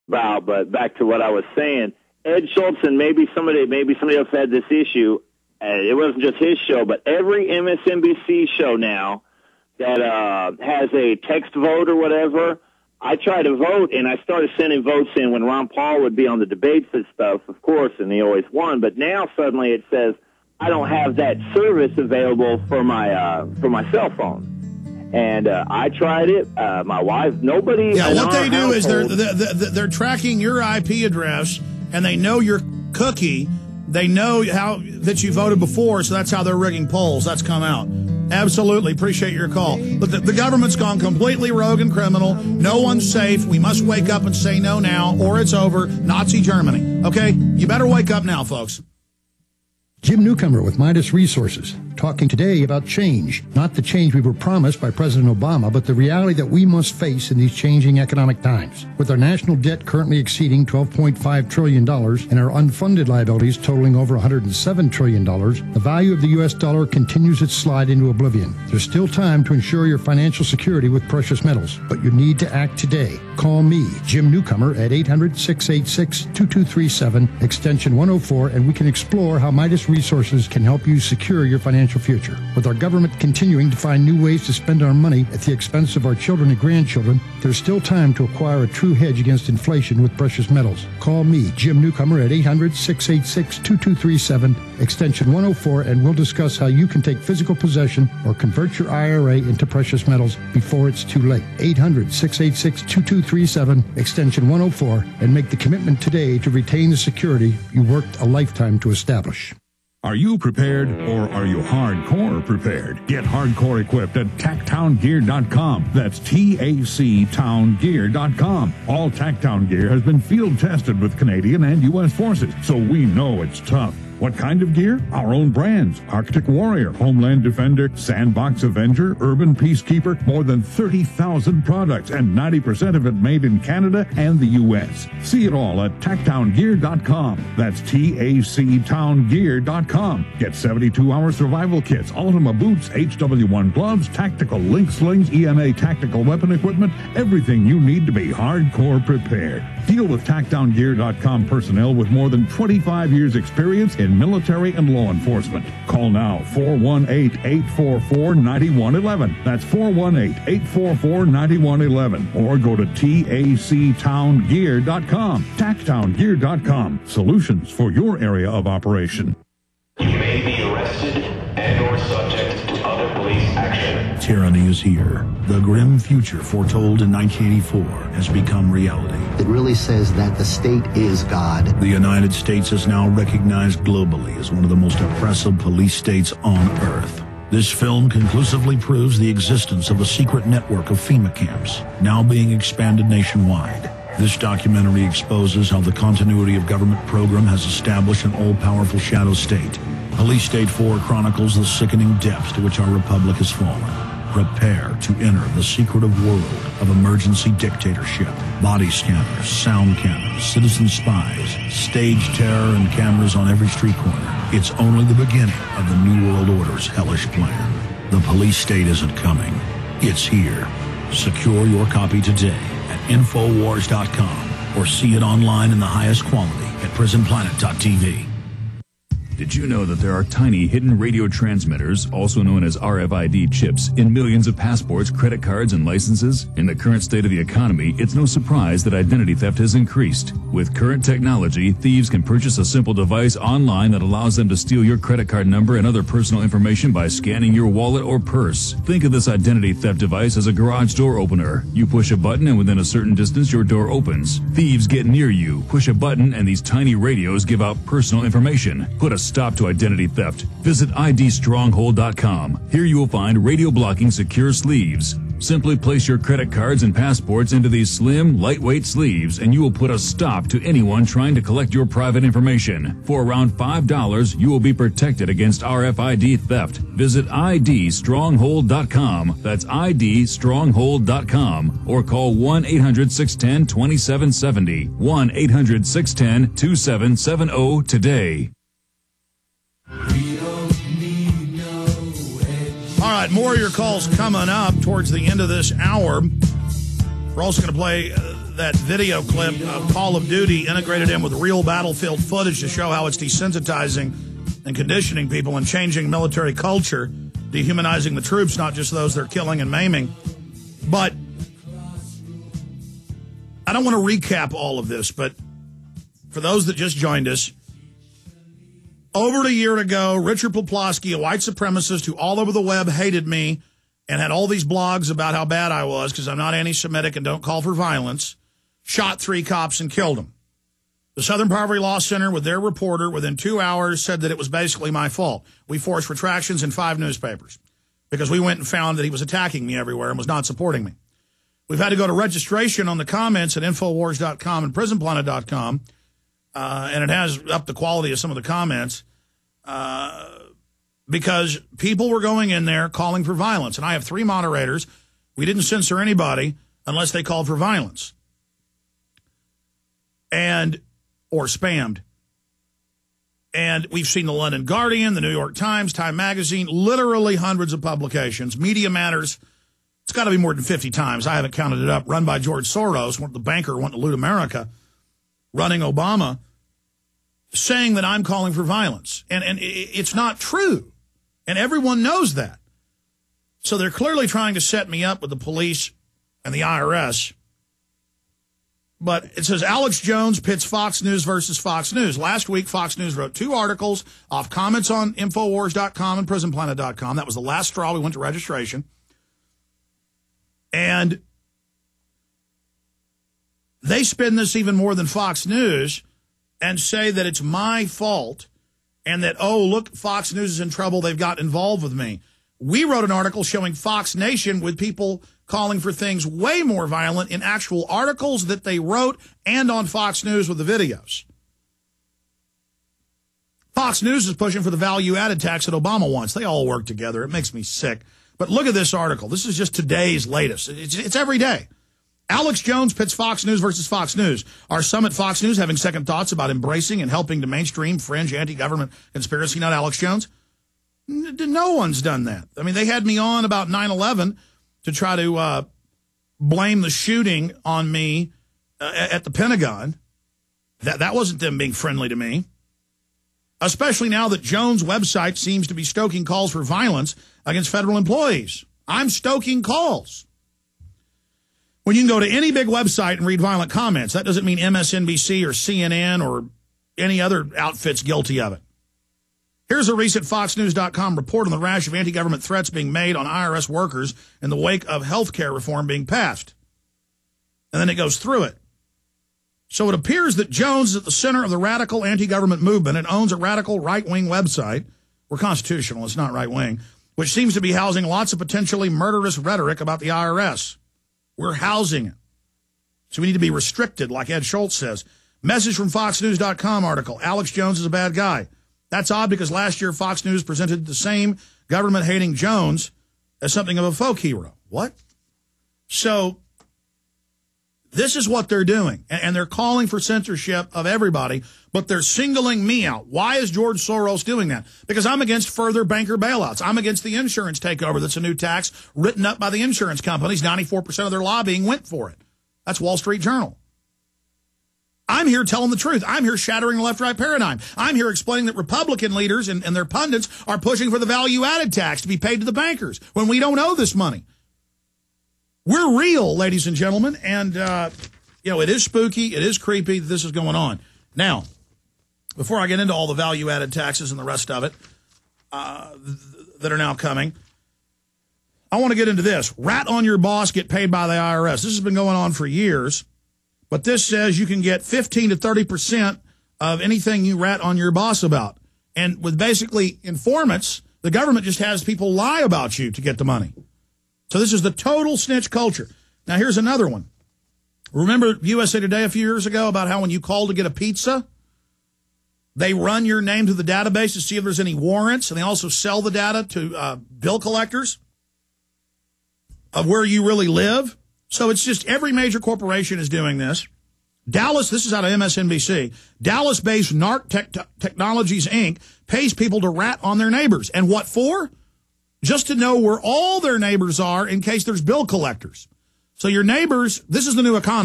about, but back to what I was saying, Ed Schultz and maybe somebody else had this issue. It wasn't just his show, but every MSNBC show now that has a text vote or whatever, I try to vote, and I started sending votes in when Ron Paul would be on the debates and stuff, of course, and he always won. But now suddenly it says I don't have that service available for my cell phone. And I tried it. My wife, nobody. Yeah, what they do is they're tracking your IP address, and they know your cookie. They know that you voted before, so that's how they're rigging polls. That's come out. Absolutely. Appreciate your call. But the government's gone completely rogue and criminal. No one's safe. We must wake up and say no now, or it's over. Nazi Germany. Okay? You better wake up now, folks. Jim Newcomer with Midas Resources, talking today about change. Not the change we were promised by President Obama, but the reality that we must face in these changing economic times. With our national debt currently exceeding $12.5 trillion and our unfunded liabilities totaling over $107 trillion, the value of the U.S. dollar continues its slide into oblivion. There's still time to ensure your financial security with precious metals, but you need to act today. Call me, Jim Newcomer, at 800-686-2237, extension 104, and we can explore how Midas Resources can help you secure your financial future. With our government continuing to find new ways to spend our money at the expense of our children and grandchildren, there's still time to acquire a true hedge against inflation with precious metals. Call me, Jim Newcomer, at 800-686-2237, extension 104, and we'll discuss how you can take physical possession or convert your IRA into precious metals before it's too late. 800-686-2237, extension 104, and make the commitment today to retain the security you worked a lifetime to establish. Are you prepared, or are you hardcore prepared? Get hardcore equipped at TactownGear.com. That's TACTownGear.com. All Tactown gear has been field tested with Canadian and U.S. forces, so we know it's tough. What kind of gear? Our own brands. Arctic Warrior, Homeland Defender, Sandbox Avenger, Urban Peacekeeper, more than 30,000 products, and 90% of it made in Canada and the U.S. See it all at TactownGear.com. That's TACTownGear.com. Get 72-hour survival kits, Ultima boots, HW1 gloves, tactical link slings, EMA tactical weapon equipment, everything you need to be hardcore prepared. Deal with TactownGear.com personnel with more than 25 years experience in military and law enforcement. Call now, 418-844-9111. That's 418-844-9111. Or go to TACTownGear.com. TactownGear.com. Solutions for your area of operation. You may be arrested and or subject to other police action. Tyranny is here. The grim future foretold in 1984 has become reality. It really says that the state is God. The United States is now recognized globally as one of the most oppressive police states on earth. This film conclusively proves the existence of a secret network of FEMA camps, now being expanded nationwide. This documentary exposes how the continuity of government program has established an all-powerful shadow state. Police State 4 chronicles the sickening depths to which our republic has fallen. Prepare to enter the secretive world of emergency dictatorship. Body scanners, sound cannons, citizen spies, stage terror, and cameras on every street corner. It's only the beginning of the New World Order's hellish plan. The police state isn't coming. It's here. Secure your copy today at Infowars.com or see it online in the highest quality at PrisonPlanet.tv. Did you know that there are tiny hidden radio transmitters, also known as RFID chips, in millions of passports, credit cards, and licenses? In the current state of the economy, it's no surprise that identity theft has increased. With current technology, thieves can purchase a simple device online that allows them to steal your credit card number and other personal information by scanning your wallet or purse. Think of this identity theft device as a garage door opener. You push a button and within a certain distance your door opens. Thieves get near you, push a button, and these tiny radios give out personal information. Put a stop to identity theft. Visit idstronghold.com. Here you will find radio blocking secure sleeves. Simply place your credit cards and passports into these slim, lightweight sleeves, and you will put a stop to anyone trying to collect your private information. For around $5, you will be protected against RFID theft. Visit idstronghold.com. That's idstronghold.com. Or call 1-800-610-2770. 1-800-610-2770 today. All right, more of your calls coming up towards the end of this hour. We're also going to play that video clip of Call of Duty integrated in with real battlefield footage to show how it's desensitizing and conditioning people and changing military culture, dehumanizing the troops, not just those they're killing and maiming. But I don't want to recap all of this, but for those that just joined us, over a year ago, Richard Poplawski, a white supremacist who all over the web hated me and had all these blogs about how bad I was because I'm not anti-Semitic and don't call for violence, shot 3 cops and killed them. The Southern Poverty Law Center, with their reporter, within 2 hours, said that it was basically my fault. We forced retractions in 5 newspapers because we went and found that he was attacking me everywhere and was not supporting me. We've had to go to registration on the comments at Infowars.com and PrisonPlanet.com, and it has upped the quality of some of the comments because people were going in there calling for violence. And I have 3 moderators. We didn't censor anybody unless they called for violence or spammed. And we've seen the London Guardian, the New York Times, Time Magazine, literally hundreds of publications. Media Matters, it's got to be more than 50 times. I haven't counted it up. Run by George Soros, the banker wanting to loot America, running Obama, saying that I'm calling for violence. And it's not true. And everyone knows that. So they're clearly trying to set me up with the police and the IRS. But it says Alex Jones pits Fox News versus Fox News. Last week, Fox News wrote 2 articles off comments on Infowars.com and PrisonPlanet.com. That was the last straw. We went to registration. And they spin this even more than Fox News and say that it's my fault and that, oh, look, Fox News is in trouble. They've got involved with me. We wrote an article showing Fox Nation with people calling for things way more violent in actual articles that they wrote and on Fox News with the videos. Fox News is pushing for the value-added tax that Obama wants. They all work together. It makes me sick. But look at this article. This is just today's latest. It's every day. Alex Jones pits Fox News versus Fox News. Are some at Fox News having second thoughts about embracing and helping to mainstream fringe anti-government conspiracy nut Alex Jones? No one's done that. I mean, they had me on about 9/11 to try to blame the shooting on me at the Pentagon. That wasn't them being friendly to me. Especially now that Jones' website seems to be stoking calls for violence against federal employees. I'm stoking calls. When you can go to any big website and read violent comments, that doesn't mean MSNBC or CNN or any other outfit's guilty of it. Here's a recent FoxNews.com report on the rash of anti-government threats being made on IRS workers in the wake of health care reform being passed. And then it goes through it. So it appears that Jones is at the center of the radical anti-government movement and owns a radical right-wing website. We're constitutional, it's not right-wing, which seems to be housing lots of potentially murderous rhetoric about the IRS. We're housing it. So we need to be restricted, like Ed Schultz says. Message from FoxNews.com article. Alex Jones is a bad guy. That's odd because last year Fox News presented the same government-hating Jones as something of a folk hero. What? So this is what they're doing, and they're calling for censorship of everybody, but they're singling me out. Why is George Soros doing that? Because I'm against further banker bailouts. I'm against the insurance takeover that's a new tax written up by the insurance companies. 94% of their lobbying went for it. That's Wall Street Journal. I'm here telling the truth. I'm here shattering the left-right paradigm. I'm here explaining that Republican leaders and their pundits are pushing for the value-added tax to be paid to the bankers when we don't owe this money. We're real, ladies and gentlemen, and, it is spooky, it is creepy that this is going on. Now, before I get into all the value-added taxes and the rest of it that are now coming, I want to get into this. Rat on your boss, get paid by the IRS. This has been going on for years. But this says you can get 15 to 30% of anything you rat on your boss about. And with basically informants, the government just has people lie about you to get the money. So this is the total snitch culture. Now, here's another one. Remember USA Today a few years ago about how when you call to get a pizza, they run your name to the database to see if there's any warrants, and they also sell the data to bill collectors of where you really live? So it's just every major corporation is doing this. Dallas, this is out of MSNBC, Dallas-based Narc Technologies, Inc. pays people to rat on their neighbors. And what for? Just to know where all their neighbors are in case there's bill collectors. So your neighbors, this is the new economy.